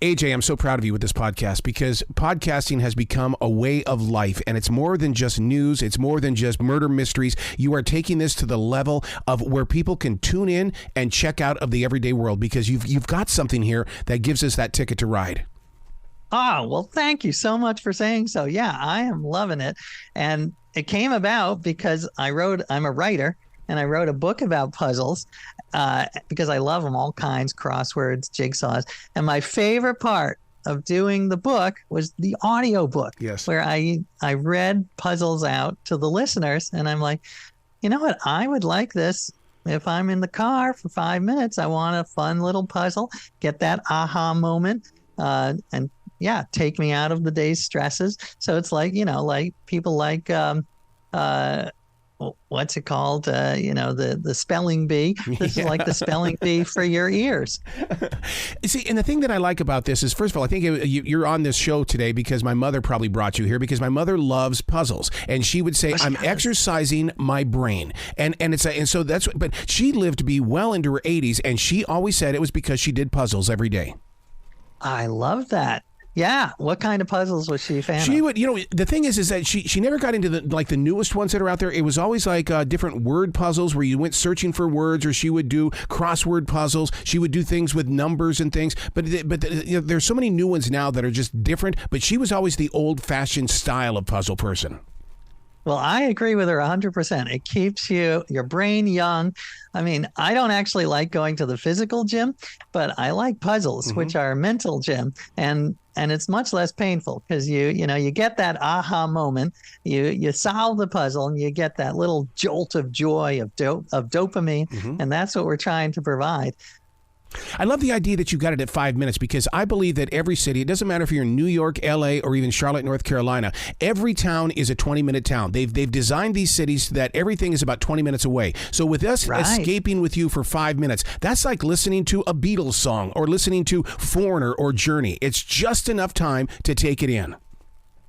AJ, I'm so proud of you with this podcast because podcasting has become a way of life, and it's more than just news. It's more than just murder mysteries. You are taking this to the level of where people can tune in and check out of the everyday world because you've got something here that gives us that ticket to ride. Oh, well, thank you so much for saying so. Yeah, I am loving it. And it came about because I'm a writer, and I wrote a book about puzzles because I love them, all kinds, crosswords, jigsaws. And my favorite part of doing the book was the audio book, yes, where I read puzzles out to the listeners. And I'm like, you know what? I would like this if I'm in the car for 5 minutes. I want a fun little puzzle, get that aha moment, and yeah, take me out of the day's stresses. So it's like, like people like, what's it called? The spelling bee. This is like the spelling bee for your ears. See, and the thing that I like about this is, first of all, I think you're on this show today because my mother probably brought you here because my mother loves puzzles, and she would say, "I'm exercising my brain," but she lived to be well into her 80s, and she always said it was because she did puzzles every day. I love that. Yeah. What kind of puzzles was she a fan of? She would, the thing is that she never got into the newest ones that are out there. It was always like different word puzzles where you went searching for words, or she would do crossword puzzles. She would do things with numbers and things. But there's so many new ones now that are just different. But she was always the old-fashioned style of puzzle person. Well, I agree with her 100%. It keeps your brain young. I mean, I don't actually like going to the physical gym, but I like puzzles, which are mental gym, and it's much less painful because you get that aha moment. You solve the puzzle and you get that little jolt of joy of dopamine, and that's what we're trying to provide. I love the idea that you got it at 5 minutes because I believe that every city, it doesn't matter if you're in New York, LA, or even Charlotte, North Carolina, every town is a 20-minute town. They've designed these cities so that everything is about 20 minutes away. So with us escaping with you for 5 minutes, that's like listening to a Beatles song or listening to Foreigner or Journey. It's just enough time to take it in.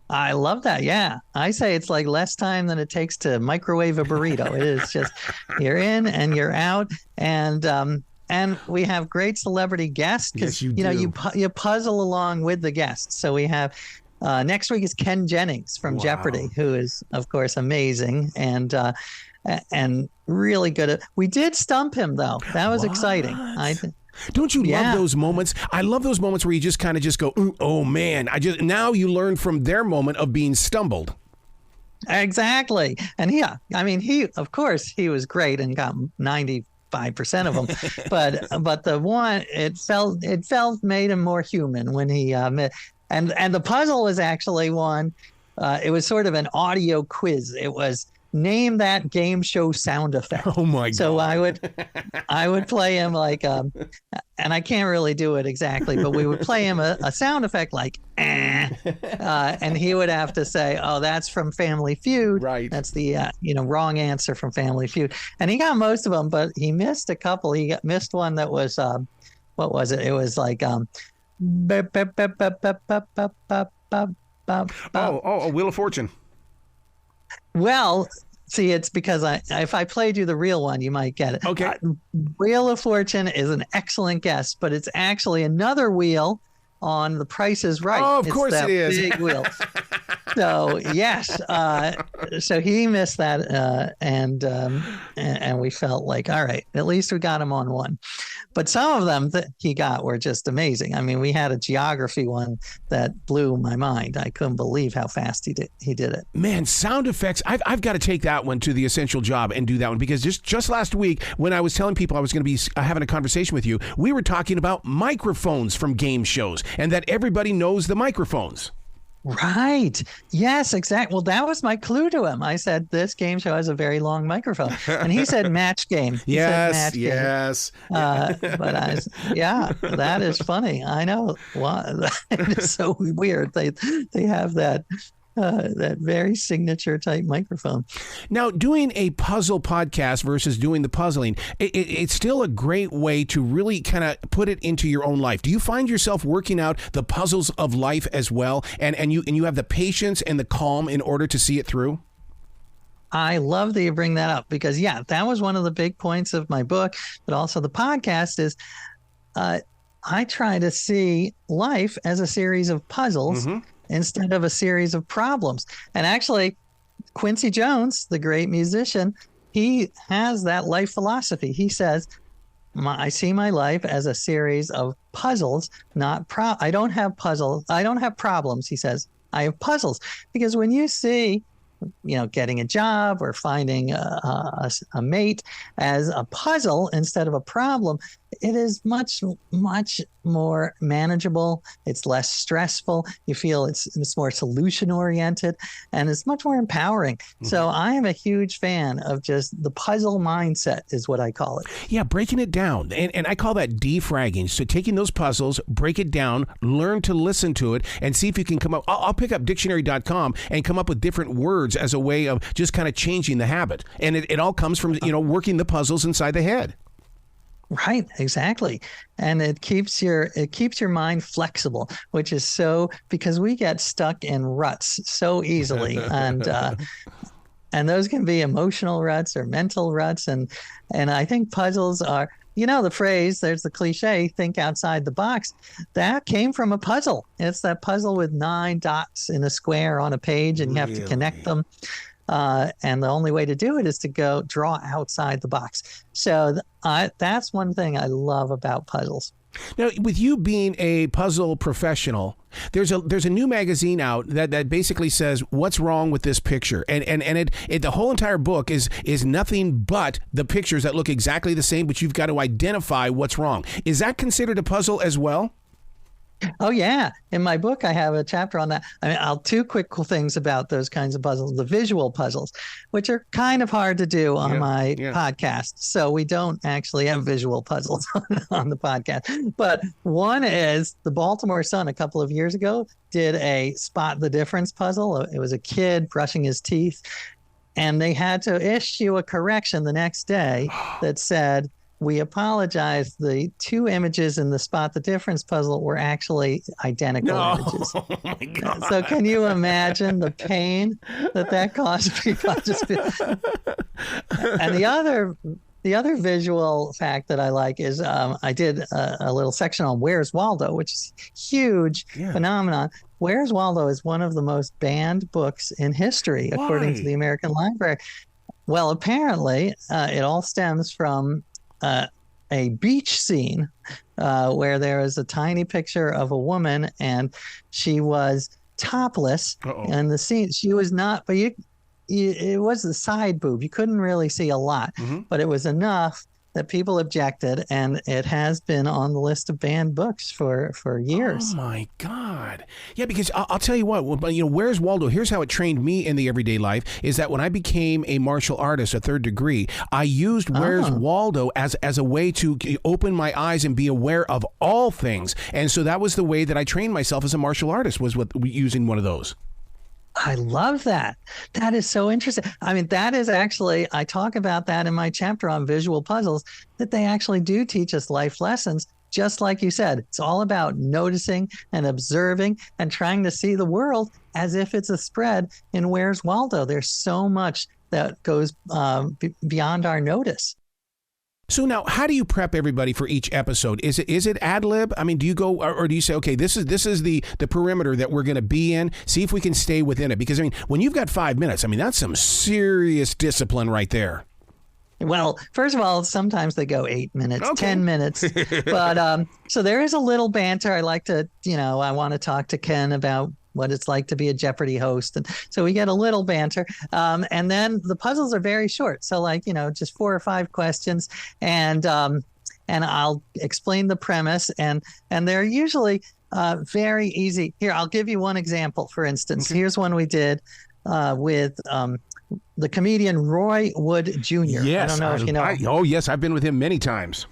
I love that. Yeah. I say it's like less time than it takes to microwave a burrito. It is just, you're in and you're out. And we have great celebrity guests because you puzzle along with the guests. So we have next week is Ken Jennings from Jeopardy, who is of course amazing and really good at. We did stump him though. That was exciting. Don't you love those moments? I love those moments where you just kind of just go, oh man! Now you learn from their moment of being stumbled. Exactly, and he of course he was great and got 95% of them, but the one it felt made him more human when he and the puzzle was actually one. It was sort of an audio quiz. It was name that game show sound effect. Oh my god! So I would play him like and I can't really do it exactly, but we would play him a sound effect like and he would have to say, "Oh, that's from Family Feud." Right. That's the wrong answer from Family Feud, and he got most of them, but he missed a couple. He missed one that was what was it? It was like a Wheel of Fortune. Well, see, it's because if I played you the real one, you might get it. Okay. Wheel of Fortune is an excellent guess, but it's actually another wheel on The Price is Right. Oh, of course it is. Big wheel. So yes, so he missed that, and we felt like, all right, at least we got him on one. But some of them that he got were just amazing. I mean, we had a geography one that blew my mind. I couldn't believe how fast he did it. Man, sound effects. I've got to take that one to the essential job and do that one because just last week when I was telling people I was going to be having a conversation with you, we were talking about microphones from game shows and that everybody knows the microphones. Right. Yes, exactly. Well, that was my clue to him. I said, this game show has a very long microphone. And he said match game. Yes. But that is funny. I know. It is so weird. They have that very signature type microphone. Now, doing a puzzle podcast versus doing the puzzling, it's still a great way to really kind of put it into your own life. Do you find yourself working out the puzzles of life as well? And you have the patience and the calm in order to see it through? I love that you bring that up because, that was one of the big points of my book, but also the podcast is I try to see life as a series of puzzles instead of a series of problems. And actually, Quincy Jones, the great musician, he has that life philosophy. He says, I see my life as a series of puzzles, not I don't have puzzles. I don't have problems, he says. I have puzzles. Because when you see, getting a job or finding a mate as a puzzle instead of a problem, it is much, much more manageable. It's less stressful. You feel it's more solution oriented, and it's much more empowering. So I am a huge fan of just the puzzle mindset is what I call it. Yeah, breaking it down. And I call that defragging. So taking those puzzles, break it down, learn to listen to it, and see if you can come up. I'll pick up dictionary.com and come up with different words as a way of just kind of changing the habit. And it all comes from, working the puzzles inside the head. Right, exactly. And it keeps your mind flexible, which is because we get stuck in ruts so easily. And those can be emotional ruts or mental ruts. And I think puzzles are, the phrase, there's the cliche, think outside the box. That came from a puzzle. It's that puzzle with 9 dots in a square on a page, and you have to connect them. And the only way to do it is to go draw outside the box. So that's one thing I love about puzzles. Now, with you being a puzzle professional, there's a new magazine out that basically says what's wrong with this picture, and the whole entire book is nothing but the pictures that look exactly the same, but you've got to identify what's wrong. Is that considered a puzzle as well? Oh, yeah. In my book, I have a chapter on that. Two quick cool things about those kinds of puzzles, the visual puzzles, which are kind of hard to do on my podcast. So we don't actually have visual puzzles on the podcast. But one is the Baltimore Sun a couple of years ago did a spot the difference puzzle. It was a kid brushing his teeth, and they had to issue a correction the next day that said, we apologize. The 2 images in the spot the difference puzzle were actually identical images. Oh my God. So can you imagine the pain that caused people? And the other visual fact that I like is I did a little section on Where's Waldo, which is a huge phenomenon. Where's Waldo is one of the most banned books in history, according to the American Library. Well, apparently, it all stems from a beach scene where there is a tiny picture of a woman, and she was topless. And the scene, she was not, but it was the side boob. You couldn't really see a lot, but it was enough that people objected, and it has been on the list of banned books for years. Oh my God. Yeah, because I'll tell you what, Where's Waldo? Here's how it trained me in the everyday life, is that when I became a martial artist, a 3rd degree, I used Where's Waldo as a way to open my eyes and be aware of all things. And so that was the way that I trained myself as a martial artist, was using one of those. I love that. That is so interesting. That is actually, I talk about that in my chapter on visual puzzles, that they actually do teach us life lessons. Just like you said, it's all about noticing and observing and trying to see the world as if it's a spread in Where's Waldo. There's so much that goes beyond our notice. So now, how do you prep everybody for each episode? Is it ad lib? Do you go, or do you say, okay, this is the perimeter that we're going to be in, see if we can stay within it? Because when you've got 5 minutes, that's some serious discipline right there. Well, first of all, sometimes they go 8 minutes, 10 minutes. But so there is a little banter. I like to, I want to talk to Ken about what it's like to be a Jeopardy host. And so we get a little banter. And then the puzzles are very short. So just 4 or 5 questions. And I'll explain the premise. And they're usually very easy. Here, I'll give you one example, for instance. Here's one we did with the comedian Roy Wood Jr. Yes, I don't know if you know. Oh, yes. I've been with him many times.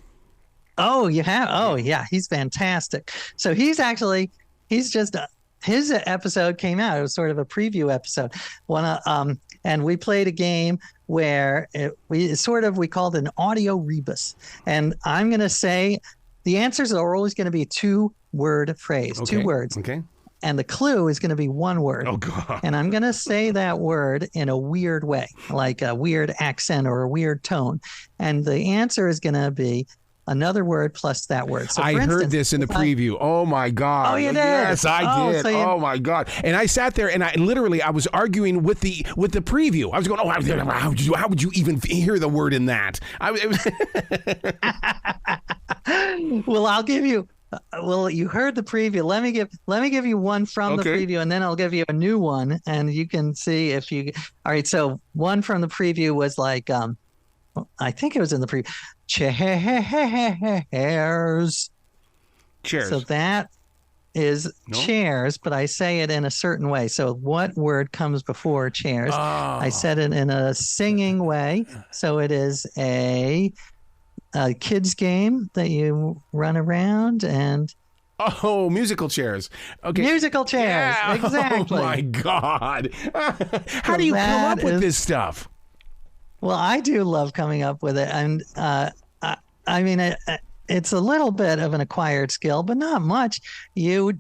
Oh, you have? Oh, yeah. He's fantastic. So his episode came out. It was sort of a preview episode. And we played a game where we called it an audio rebus. And I'm going to say the answers are always going to be a 2-word phrase, 2 words. Okay. And the clue is going to be 1 word. Oh, God. And I'm going to say that word in a weird way, like a weird accent or a weird tone. And the answer is going to be another word plus that word. So I heard this in the preview. Oh my God. Oh, you did? Yes, I did. So oh my God. And I sat there and I was arguing with the preview. I was going, how would you even hear the word in that? Well, I'll give you. Well, you heard the preview. Let me give you one from the preview, and then I'll give you a new one, and you can see if you. All right. So one from the preview was like, I think it was in the preview. Chairs. Chairs. So that is chairs, but I say it in a certain way. So what word comes before chairs? Oh. I said it in a singing way. So it is a kids game that you run around and musical chairs. Okay. Musical chairs. Yeah. Exactly. Oh my God. How do you come up with this stuff? Well, I do love coming up with it. And I mean, it's a little bit of an acquired skill, but not much. You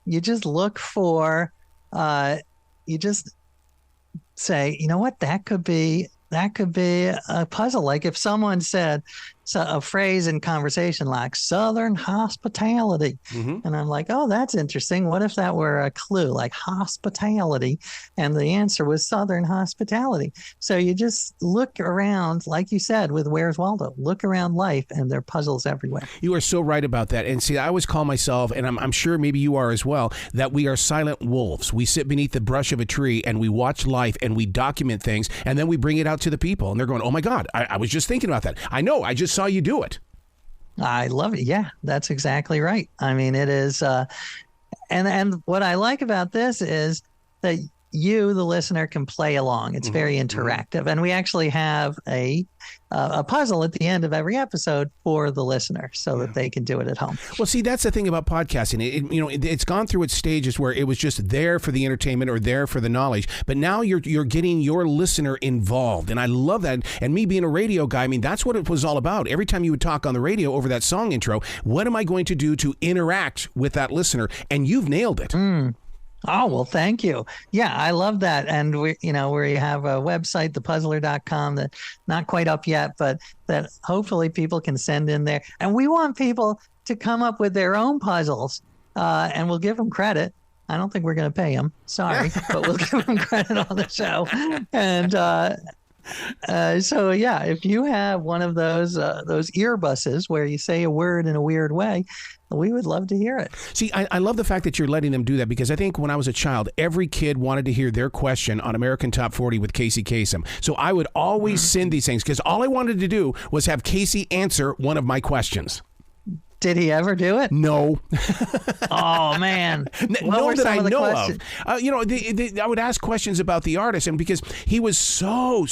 just look for, you just say, you know what, that could be a puzzle. Like if someone said a phrase in conversation like Southern hospitality, and I'm like, oh, that's interesting. What if that were a clue like hospitality? And the answer was Southern hospitality. So you just look around, like you said, with Where's Waldo, look around life and there are puzzles everywhere. You are so right about that. And see, I always call myself, and I'm sure maybe you are as well, that we are silent wolves. We sit beneath the brush of a tree and we watch life and we document things and then we bring it out to the people and they're going, oh my God, I was just thinking about that. I know, I just saw you do it. I love it. Yeah, that's exactly right. I mean, it is, and what I like about this is that you, the listener, can play along. It's very interactive, and we actually have a puzzle at the end of every episode for the listener, so that they can do it at home. Well, see, that's the thing about podcasting. It's gone through its stages where it was just there for the entertainment or there for the knowledge, but now you're getting your listener involved, and I love that. And me being a radio guy, I mean, that's what it was all about. Every time you would talk on the radio over that song intro, what am I going to do to interact with that listener? And you've nailed it. Oh, well, thank you. Yeah, I love that. And we have a website, thepuzzler.com, that not quite up yet, but that hopefully people can send in there. And we want people to come up with their own puzzles, and we'll give them credit. I don't think we're going to pay them. Sorry, but we'll give them credit on the show. And so, yeah, if you have one of those earbuses where you say a word in a weird way, we would love to hear it. See, I love the fact that you're letting them do that, because I think when I was a child, every kid wanted to hear their question on American Top 40 with Casey Kasem. So I would always send these things because all I wanted to do was have Casey answer one of my questions. Did he ever do it? No. Oh, man. No, that I know of. I would ask questions about the artist, and because he was so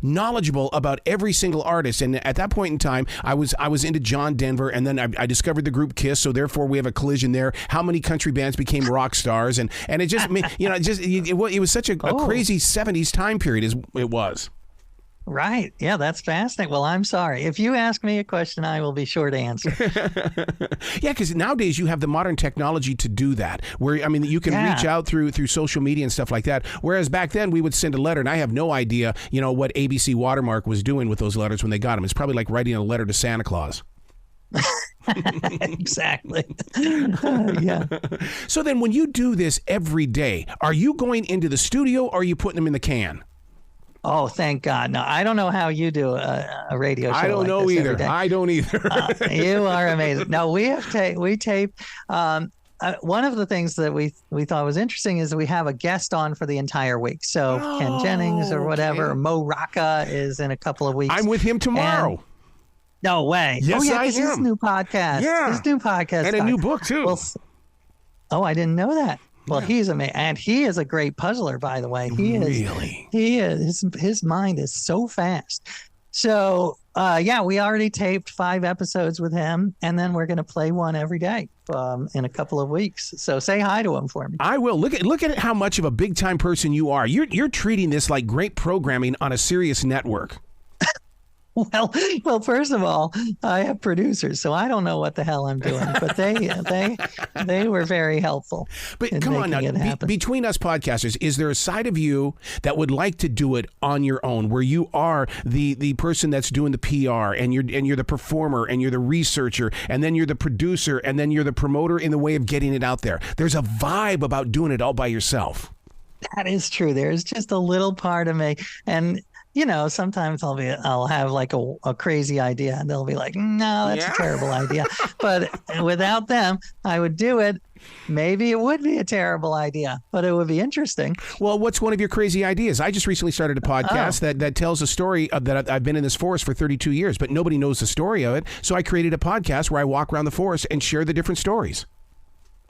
knowledgeable about every single artist. And at that point in time, I was into John Denver, and then I discovered the group Kiss, so therefore we have a collision there. How many country bands became rock stars? And it just, it was such a crazy 70s time period as it was. Right. Yeah, that's fascinating. Well, I'm sorry. If you ask me a question, I will be sure to answer. Yeah, because nowadays you have the modern technology to do that, where, I mean, you can reach out through social media and stuff like that. Whereas back then we would send a letter, and I have no idea, what ABC Watermark was doing with those letters when they got them. It's probably like writing a letter to Santa Claus. Exactly. Yeah. So then when you do this every day, are you going into the studio or are you putting them in the can? Oh, thank God. No, I don't know how you do a radio show. I don't know either. I don't either. You are amazing. No, we tape. One of the things that we thought was interesting is that we have a guest on for the entire week. So Ken Jennings or whatever, or Mo Rocca is in a couple of weeks. I'm with him tomorrow. No way. Yes, I am. His new podcast. Yeah. His new podcast. And a new book, too. Well, I didn't know that. Well, he's amazing, and he is a great puzzler, by the way. He is. His mind is so fast. So, we already taped 5 episodes with him, and then we're going to play one every day in a couple of weeks. So say hi to him for me. I will. Look at how much of a big time person you are. You're treating this like great programming on a serious network. Well, first of all, I have producers, so I don't know what the hell I'm doing, but they were very helpful. But come on now, between us podcasters, is there a side of you that would like to do it on your own, where you are the person that's doing the PR, and you're the performer, and you're the researcher, and then you're the producer, and then you're the promoter in the way of getting it out there? There's a vibe about doing it all by yourself. That is true. There's just a little part of me, and sometimes I'll have like a crazy idea, and they'll be like, no, that's a terrible idea. But without them, I would do it. Maybe it would be a terrible idea, but it would be interesting. Well, what's one of your crazy ideas? I just recently started a podcast that tells a story of that I've been in this forest for 32 years, but nobody knows the story of it. So I created a podcast where I walk around the forest and share the different stories.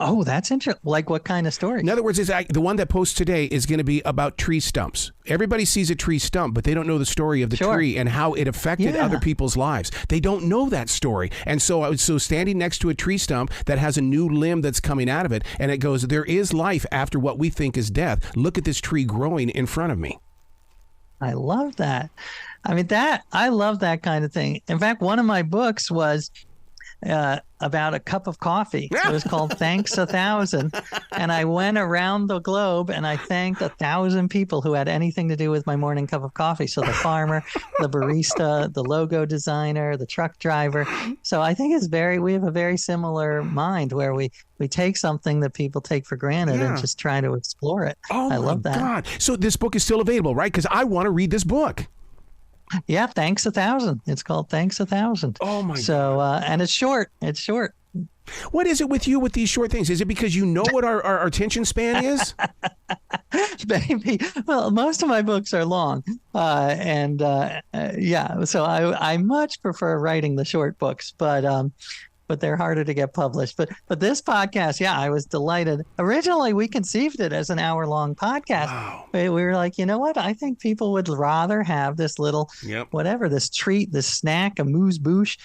Oh, that's interesting. Like what kind of story? In other words, the one that posts today is going to be about tree stumps. Everybody sees a tree stump, but they don't know the story of the tree and how it affected other people's lives. They don't know that story. And so I was standing next to a tree stump that has a new limb that's coming out of it, and it goes, there is life after what we think is death. Look at this tree growing in front of me. I love that. I mean, I love that kind of thing. In fact, one of my books was about a cup of coffee. It was called Thanks 1,000. And I went around the globe and I thanked 1,000 people who had anything to do with my morning cup of coffee. So the farmer, the barista, the logo designer, the truck driver. So I think we have a very similar mind where we take something that people take for granted and just try to explore it. Oh, I love that. God. So this book is still available, right? Because I want to read this book. Yeah, Thanks 1,000. It's called Thanks 1,000. Oh my! So and it's short. It's short. What is it with you with these short things? Is it because you know what our attention span is? Maybe. Well, most of my books are long, So I much prefer writing the short books, but they're harder to get published. But this podcast, I was delighted. Originally, we conceived it as an hour-long podcast. Wow. We were like, you know what? I think people would rather have this little, whatever, this treat, this snack, amuse-bouche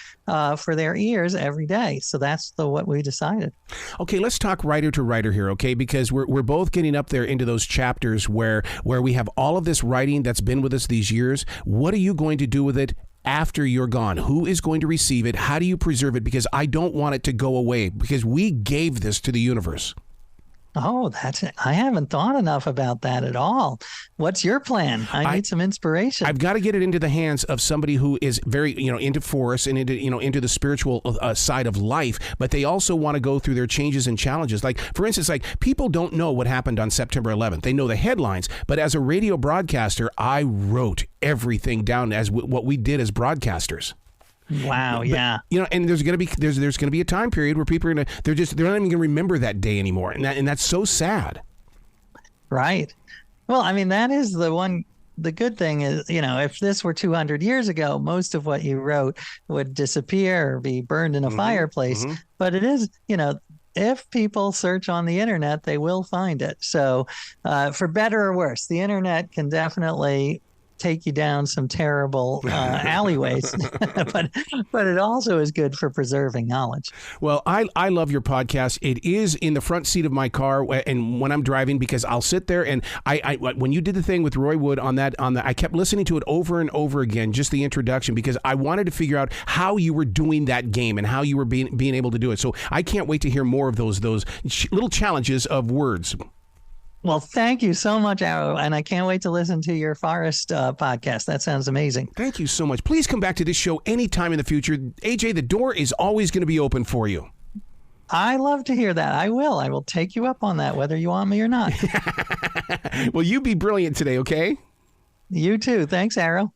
for their ears every day. So that's what we decided. Okay, let's talk writer to writer here, okay? Because we're both getting up there into those chapters where we have all of this writing that's been with us these years. What are you going to do with it after you're gone? Who is going to receive it? How do you preserve it? Because I don't want it to go away, because we gave this to the universe. Oh, I haven't thought enough about that at all. What's your plan? I need some inspiration. I've got to get it into the hands of somebody who is very, into forests and into the spiritual side of life, but they also want to go through their changes and challenges. Like, for instance, people don't know what happened on September 11th. They know the headlines, but as a radio broadcaster, I wrote everything down as what we did as broadcasters. Wow, yeah. And there's going to be a time period where people are going to they're not even going to remember that day anymore, and that's so sad. Right. Well, I mean, that is the good thing is, if this were 200 years ago, most of what you wrote would disappear or be burned in a fireplace. Mm-hmm. But it is, if people search on the internet, they will find it. So for better or worse, the internet can definitely take you down some terrible alleyways, but it also is good for preserving knowledge. Well, I love your podcast. It is in the front seat of my car and when I'm driving, because I'll sit there and I when you did the thing with Roy Wood on that I kept listening to it over and over again, just the introduction, because I wanted to figure out how you were doing that game and how you were being able to do it. So I can't wait to hear more of those little challenges of words. Well, thank you so much, Arrow, and I can't wait to listen to your forest podcast. That sounds amazing. Thank you so much. Please come back to this show anytime in the future. AJ, the door is always going to be open for you. I love to hear that. I will take you up on that, whether you want me or not. Well, you be brilliant today, okay? You too. Thanks, Arrow.